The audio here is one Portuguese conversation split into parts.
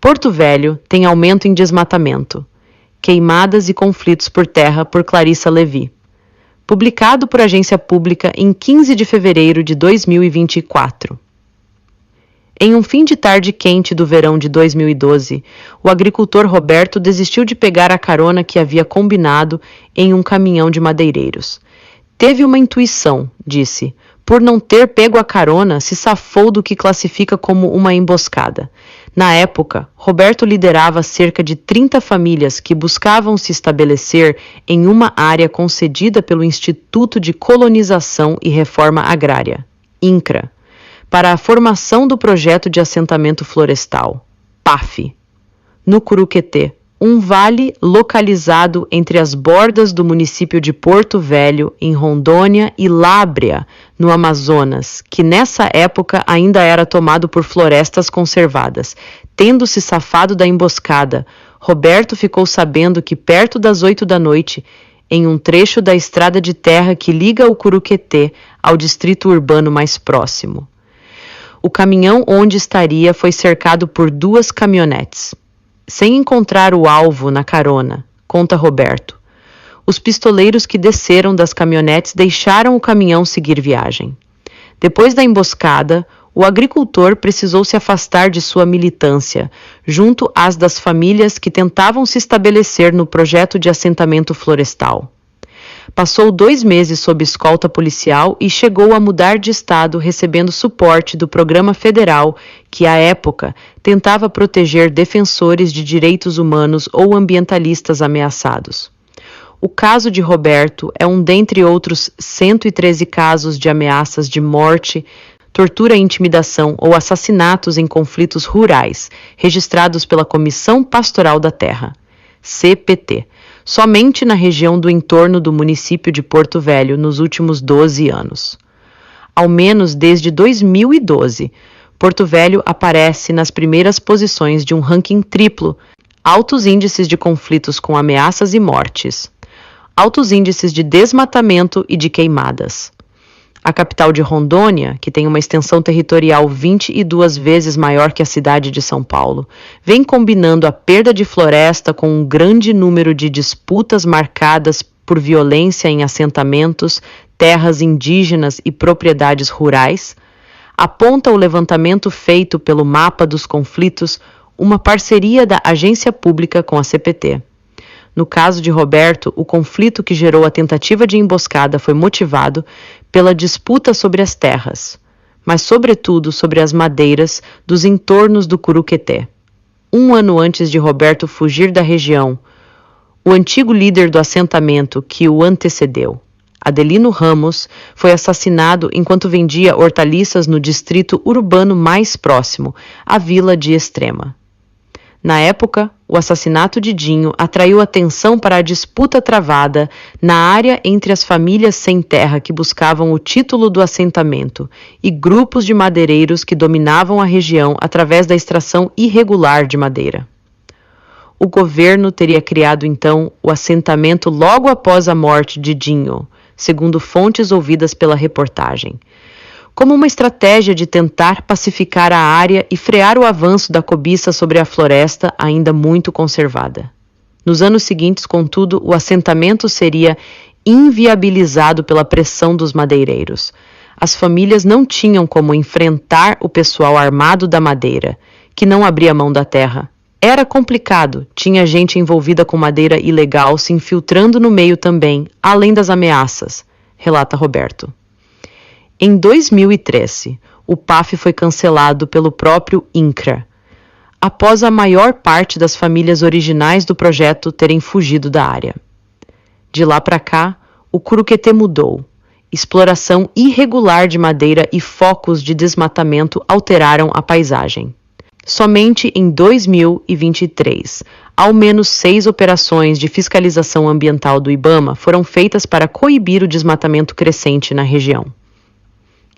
Porto Velho tem aumento em desmatamento. Queimadas e conflitos por terra por Clarissa Levi. Publicado por agência pública em 15 de fevereiro de 2024. Em um fim de tarde quente do verão de 2012, o agricultor Roberto desistiu de pegar a carona que havia combinado em um caminhão de madeireiros. Teve uma intuição, disse. Por não ter pego a carona, se safou do que classifica como uma emboscada. Na época, Roberto liderava cerca de 30 famílias que buscavam se estabelecer em uma área concedida pelo Instituto de Colonização e Reforma Agrária, INCRA, para a formação do projeto de assentamento florestal, PAF, no Curuquetê, um vale localizado entre as bordas do município de Porto Velho, em Rondônia, e Lábrea, no Amazonas, que nessa época ainda era tomado por florestas conservadas. Tendo se safado da emboscada, Roberto ficou sabendo que perto das 8 da noite, em um trecho da estrada de terra que liga o Curuquetê ao distrito urbano mais próximo, o caminhão onde estaria foi cercado por 2 caminhonetes. Sem encontrar o alvo na carona, conta Roberto, os pistoleiros que desceram das caminhonetes deixaram o caminhão seguir viagem. Depois da emboscada, o agricultor precisou se afastar de sua militância, junto às das famílias que tentavam se estabelecer no projeto de assentamento florestal. Passou 2 meses sob escolta policial e chegou a mudar de estado, recebendo suporte do programa federal que, à época, tentava proteger defensores de direitos humanos ou ambientalistas ameaçados. O caso de Roberto é um dentre outros 113 casos de ameaças de morte, tortura e intimidação ou assassinatos em conflitos rurais, registrados pela Comissão Pastoral da Terra, CPT, somente na região do entorno do município de Porto Velho nos últimos 12 anos. Ao menos desde 2012, Porto Velho aparece nas primeiras posições de um ranking triplo, altos índices de conflitos com ameaças e mortes, altos índices de desmatamento e de queimadas. A capital de Rondônia, que tem uma extensão territorial 22 vezes maior que a cidade de São Paulo, vem combinando a perda de floresta com um grande número de disputas marcadas por violência em assentamentos, terras indígenas e propriedades rurais, aponta o levantamento feito pelo Mapa dos Conflitos, uma parceria da agência pública com a CPT. No caso de Roberto, o conflito que gerou a tentativa de emboscada foi motivado pela disputa sobre as terras, mas sobretudo sobre as madeiras dos entornos do Curuquetê. 1 ano antes de Roberto fugir da região, o antigo líder do assentamento que o antecedeu, Adelino Ramos, foi assassinado enquanto vendia hortaliças no distrito urbano mais próximo, a Vila de Extrema. Na época, o assassinato de Dinho atraiu atenção para a disputa travada na área entre as famílias sem terra que buscavam o título do assentamento e grupos de madeireiros que dominavam a região através da extração irregular de madeira. O governo teria criado então o assentamento logo após a morte de Dinho, segundo fontes ouvidas pela reportagem, como uma estratégia de tentar pacificar a área e frear o avanço da cobiça sobre a floresta ainda muito conservada. Nos anos seguintes, contudo, o assentamento seria inviabilizado pela pressão dos madeireiros. As famílias não tinham como enfrentar o pessoal armado da madeira, que não abria mão da terra. Era complicado, tinha gente envolvida com madeira ilegal se infiltrando no meio também, além das ameaças, relata Roberto. Em 2013, o PAF foi cancelado pelo próprio INCRA, após a maior parte das famílias originais do projeto terem fugido da área. De lá para cá, o Curuquetê mudou. Exploração irregular de madeira e focos de desmatamento alteraram a paisagem. Somente em 2023, ao menos 6 operações de fiscalização ambiental do IBAMA foram feitas para coibir o desmatamento crescente na região.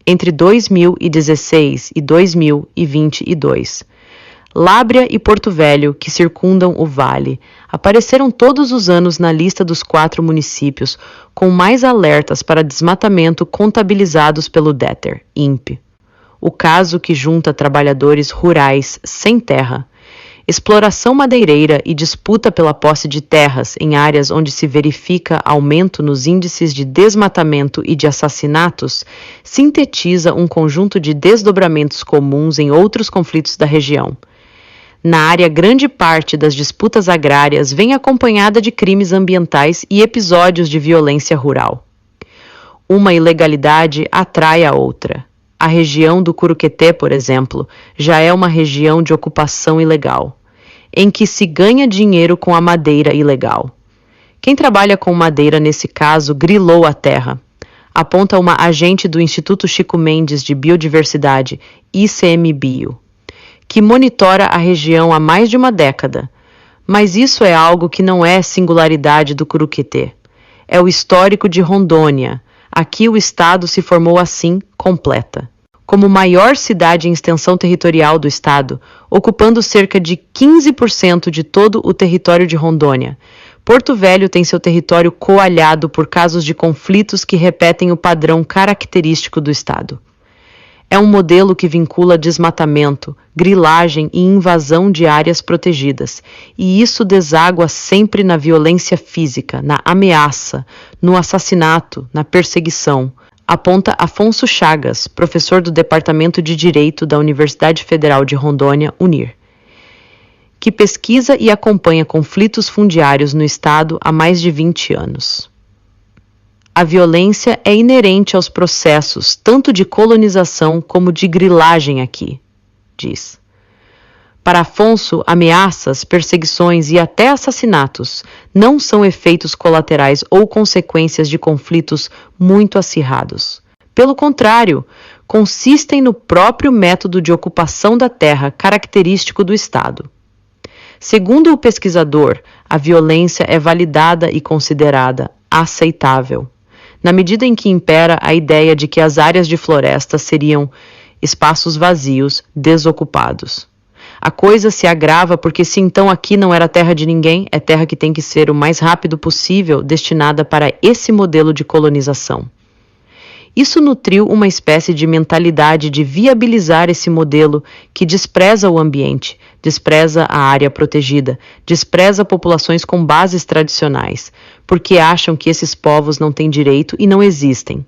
Entre 2016 e 2022, Lábrea e Porto Velho, que circundam o vale, apareceram todos os anos na lista dos 4 municípios com mais alertas para desmatamento contabilizados pelo DETER, INPE, o caso que junta trabalhadores rurais sem terra, exploração madeireira e disputa pela posse de terras em áreas onde se verifica aumento nos índices de desmatamento e de assassinatos, sintetiza um conjunto de desdobramentos comuns em outros conflitos da região. Na área, grande parte das disputas agrárias vem acompanhada de crimes ambientais e episódios de violência rural. Uma ilegalidade atrai a outra. A região do Curuqueté, por exemplo, já é uma região de ocupação ilegal, em que se ganha dinheiro com a madeira ilegal. Quem trabalha com madeira, nesse caso, grilou a terra, aponta uma agente do Instituto Chico Mendes de Biodiversidade, ICMBio, que monitora a região há mais de uma década. Mas isso é algo que não é singularidade do Curuqueté. É o histórico de Rondônia. Aqui o estado se formou assim, completa. Como maior cidade em extensão territorial do estado, ocupando cerca de 15% de todo o território de Rondônia, Porto Velho tem seu território coalhado por casos de conflitos que repetem o padrão característico do estado. É um modelo que vincula desmatamento, grilagem e invasão de áreas protegidas, e isso deságua sempre na violência física, na ameaça, no assassinato, na perseguição, aponta Afonso Chagas, professor do Departamento de Direito da Universidade Federal de Rondônia, UNIR, que pesquisa e acompanha conflitos fundiários no estado há mais de 20 anos. A violência é inerente aos processos, tanto de colonização como de grilagem aqui, diz. Para Afonso, ameaças, perseguições e até assassinatos não são efeitos colaterais ou consequências de conflitos muito acirrados. Pelo contrário, consistem no próprio método de ocupação da terra característico do Estado. Segundo o pesquisador, a violência é validada e considerada aceitável, na medida em que impera a ideia de que as áreas de floresta seriam espaços vazios, desocupados. A coisa se agrava porque se então aqui não era terra de ninguém, é terra que tem que ser o mais rápido possível destinada para esse modelo de colonização. Isso nutriu uma espécie de mentalidade de viabilizar esse modelo que despreza o ambiente, despreza a área protegida, despreza populações com bases tradicionais, porque acham que esses povos não têm direito e não existem.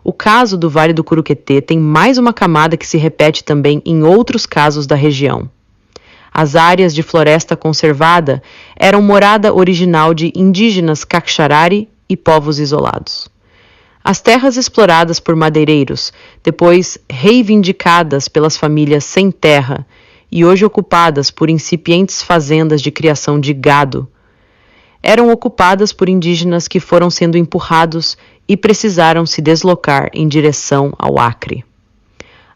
O caso do Vale do Curuqueté tem mais uma camada que se repete também em outros casos da região. As áreas de floresta conservada eram morada original de indígenas Caxarari e povos isolados. As terras exploradas por madeireiros, depois reivindicadas pelas famílias sem terra e hoje ocupadas por incipientes fazendas de criação de gado, eram ocupadas por indígenas que foram sendo empurrados e precisaram se deslocar em direção ao Acre.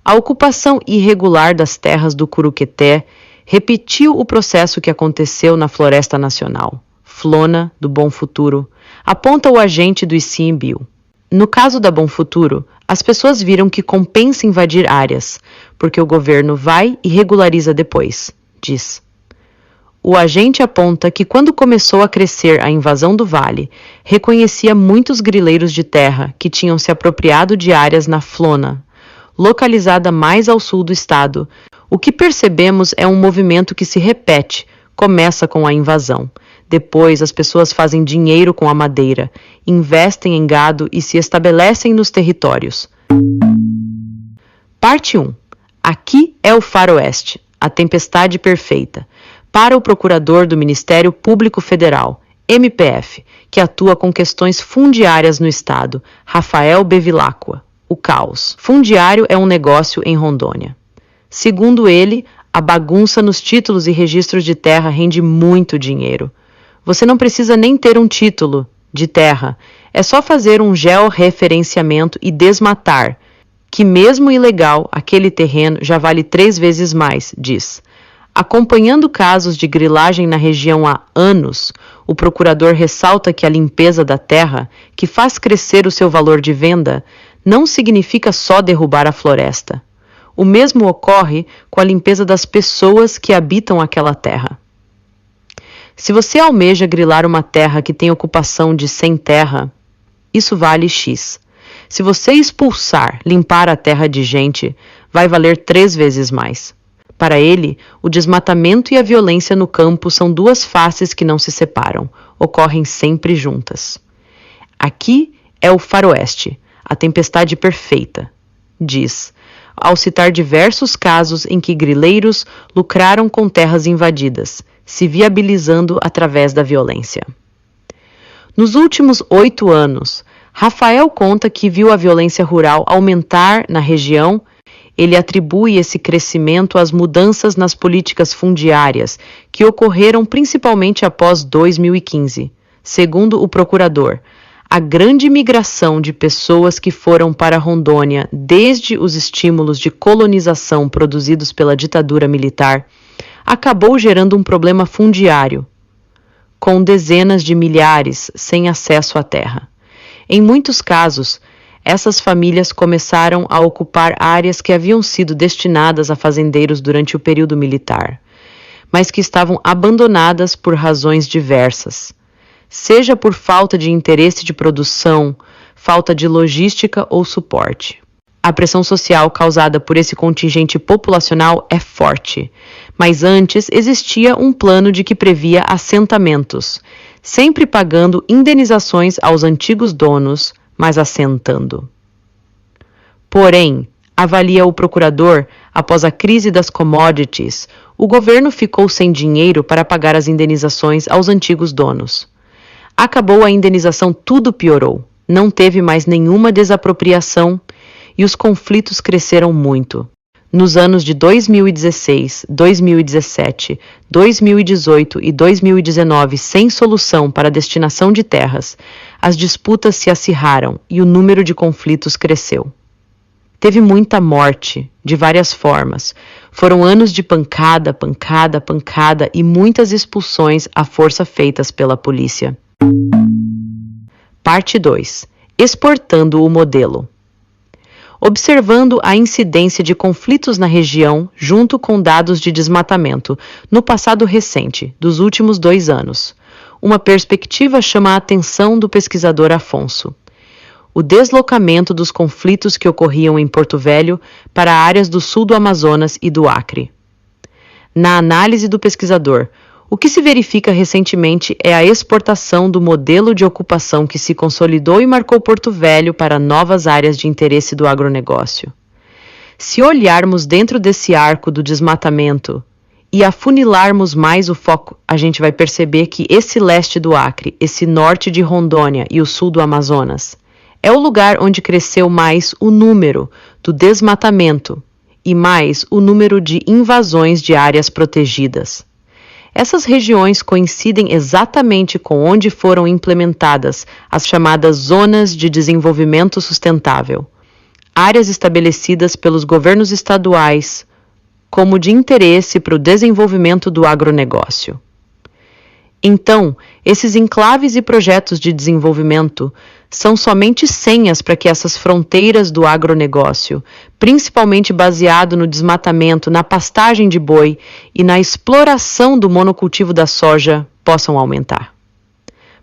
A ocupação irregular das terras do Curuqueté repetiu o processo que aconteceu na Floresta Nacional, Flona do Bom Futuro, aponta o agente do ICMBio. No caso da Bom Futuro, as pessoas viram que compensa invadir áreas, porque o governo vai e regulariza depois, diz. O agente aponta que quando começou a crescer a invasão do vale, reconhecia muitos grileiros de terra que tinham se apropriado de áreas na Flona, localizada mais ao sul do estado. O que percebemos é um movimento que se repete, começa com a invasão. Depois, as pessoas fazem dinheiro com a madeira, investem em gado e se estabelecem nos territórios. Parte 1. Aqui é o faroeste, a tempestade perfeita, para o procurador do Ministério Público Federal, MPF, que atua com questões fundiárias no estado, Rafael Bevilacqua. O caos. Fundiário é um negócio em Rondônia. Segundo ele, a bagunça nos títulos e registros de terra rende muito dinheiro. Você não precisa nem ter um título de terra, é só fazer um georreferenciamento e desmatar, que mesmo ilegal, aquele terreno já vale 3 vezes mais, diz. Acompanhando casos de grilagem na região há anos, o procurador ressalta que a limpeza da terra, que faz crescer o seu valor de venda, não significa só derrubar a floresta. O mesmo ocorre com a limpeza das pessoas que habitam aquela terra. Se você almeja grilar uma terra que tem ocupação de sem terra, isso vale X. Se você expulsar, limpar a terra de gente, vai valer 3 vezes mais. Para ele, o desmatamento e a violência no campo são duas faces que não se separam, ocorrem sempre juntas. Aqui é o faroeste, a tempestade perfeita, diz, ao citar diversos casos em que grileiros lucraram com terras invadidas, se viabilizando através da violência. Nos últimos 8 anos, Rafael conta que viu a violência rural aumentar na região. Ele atribui esse crescimento às mudanças nas políticas fundiárias, que ocorreram principalmente após 2015. Segundo o procurador, a grande migração de pessoas que foram para Rondônia desde os estímulos de colonização produzidos pela ditadura militar acabou gerando um problema fundiário, com dezenas de milhares sem acesso à terra. Em muitos casos, essas famílias começaram a ocupar áreas que haviam sido destinadas a fazendeiros durante o período militar, mas que estavam abandonadas por razões diversas, seja por falta de interesse de produção, falta de logística ou suporte. A pressão social causada por esse contingente populacional é forte, mas antes existia um plano de que previa assentamentos, sempre pagando indenizações aos antigos donos, mas assentando. Porém, avalia o procurador, após a crise das commodities, o governo ficou sem dinheiro para pagar as indenizações aos antigos donos. Acabou a indenização, tudo piorou, não teve mais nenhuma desapropriação e os conflitos cresceram muito. Nos anos de 2016, 2017, 2018 e 2019, sem solução para a destinação de terras, as disputas se acirraram e o número de conflitos cresceu. Teve muita morte, de várias formas. Foram anos de pancada, pancada, pancada e muitas expulsões à força feitas pela polícia. Parte 2. Exportando o modelo. Observando a incidência de conflitos na região, junto com dados de desmatamento, no passado recente, dos últimos 2 anos, uma perspectiva chama a atenção do pesquisador Afonso: o deslocamento dos conflitos que ocorriam em Porto Velho para áreas do sul do Amazonas e do Acre. Na análise do pesquisador, o que se verifica recentemente é a exportação do modelo de ocupação que se consolidou e marcou Porto Velho para novas áreas de interesse do agronegócio. Se olharmos dentro desse arco do desmatamento e afunilarmos mais o foco, a gente vai perceber que esse leste do Acre, esse norte de Rondônia e o sul do Amazonas, é o lugar onde cresceu mais o número do desmatamento e mais o número de invasões de áreas protegidas. Essas regiões coincidem exatamente com onde foram implementadas as chamadas Zonas de Desenvolvimento Sustentável, áreas estabelecidas pelos governos estaduais como de interesse para o desenvolvimento do agronegócio. Então, esses enclaves e projetos de desenvolvimento são somente senhas para que essas fronteiras do agronegócio, principalmente baseado no desmatamento, na pastagem de boi e na exploração do monocultivo da soja, possam aumentar.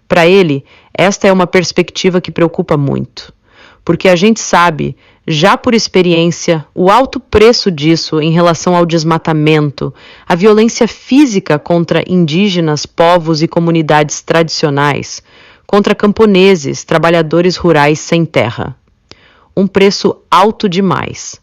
Para ele, esta é uma perspectiva que preocupa muito, porque a gente sabe, já por experiência, o alto preço disso em relação ao desmatamento, a violência física contra indígenas, povos e comunidades tradicionais, contra camponeses, trabalhadores rurais sem terra. Um preço alto demais.